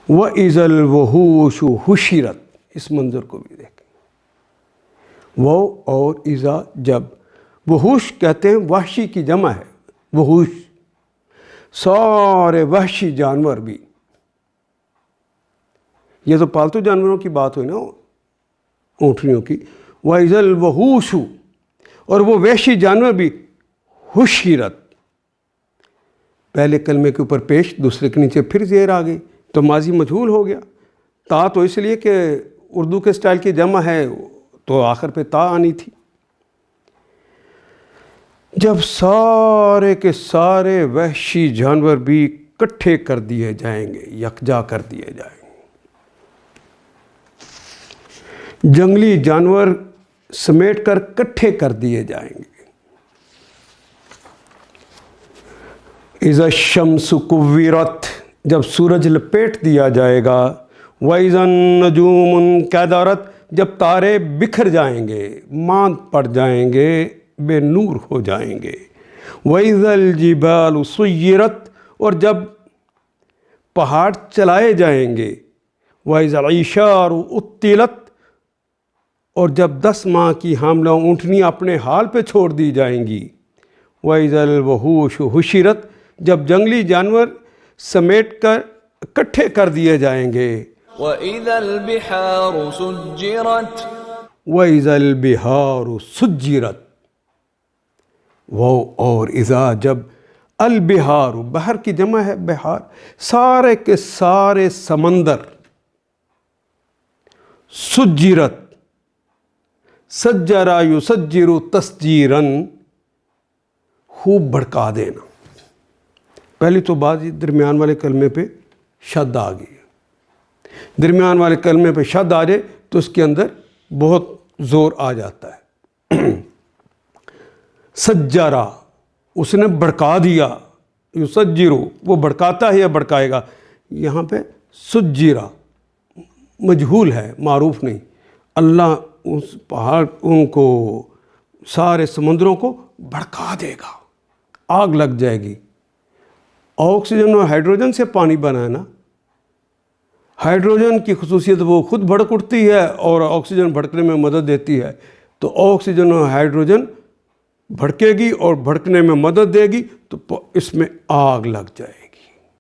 وَإِذَا الْوُحُوشُ حُشِرَتْ، اس منظر کو بھی دیکھیں، وہ اور اذا جب، وحوش کہتے ہیں وحشی کی جمع ہے، وحوش سارے وحشی جانور بھی، یہ تو پالتو جانوروں کی بات ہوئی نا، اونٹنیوں کی، وَإِذَا الْوُحُوشُ، اور وہ وحشی جانور بھی، حُشِرَتْ، پہلے کلمے کے اوپر پیش، دوسرے کے نیچے پھر زیر آ گئی، تو ماضی مجہول ہو گیا۔ تا تو اس لیے کہ اردو کے سٹائل کی جمع ہے تو آخر پہ تا آنی تھی۔ جب سارے کے سارے وحشی جانور بھی اکٹھے کر دیے جائیں گے، یکجا کر دیے جائیں گے، جنگلی جانور سمیٹ کر اکٹھے کر دیے جائیں گے۔ اذا الشمس کورت، جب سورج لپیٹ دیا جائے گا، وَإِذَا النُّجُومُ انکدرت، جب تارے بکھر جائیں گے، ماند پڑ جائیں گے، بے نور ہو جائیں گے، وَإِذَا الْجِبَالُ سُيِّرَتْ، اور جب پہاڑ چلائے جائیں گے، وَإِذَا الْعِشَارُ عُطِّلَتْ، اور جب 10 ماہ کی حاملہ اونٹنی اپنے حال پہ چھوڑ دی جائیں گی، وَإِذَا الْوُحُوشُ حُشِرَتْ، جب جنگلی جانور سمیٹ کر اکٹھے کر دیے جائیں گے، وَإِذَا الْبِحَارُ سُجِّرَتْ، وَإِذَا الْبِحَارُ سُجِّرَتْ، وہ اور اذا جب، البحار، بحر کی جمع ہے بحار، سارے کے سارے سمندر، سجرت، سجرا یسجر تسجیرن، خوب بھڑکا دینا۔ پہلی تو بات یہ درمیان والے کلمے پہ شد آ گئی ہے، درمیان والے کلمے پہ شد آ جائے تو اس کے اندر بہت زور آ جاتا ہے۔ سجرا، اس نے بھڑکا دیا، یسجرو، وہ بھڑکاتا ہے یا بھڑکائے گا، یہاں پہ سجرا مجہول ہے، معروف نہیں۔ اللہ اس پہاڑ، ان کو سارے سمندروں کو بھڑکا دے گا، آگ لگ جائے گی۔ آکسیجن اور ہائیڈروجن سے پانی بنا ہے نا، ہائیڈروجن کی خصوصیت وہ خود بھڑک اٹھتی ہے اور آکسیجن بھڑکنے میں مدد دیتی ہے، تو آکسیجن اور ہائیڈروجن بھڑکے گی اور بھڑکنے میں مدد دے گی تو اس میں آگ لگ جائے گی۔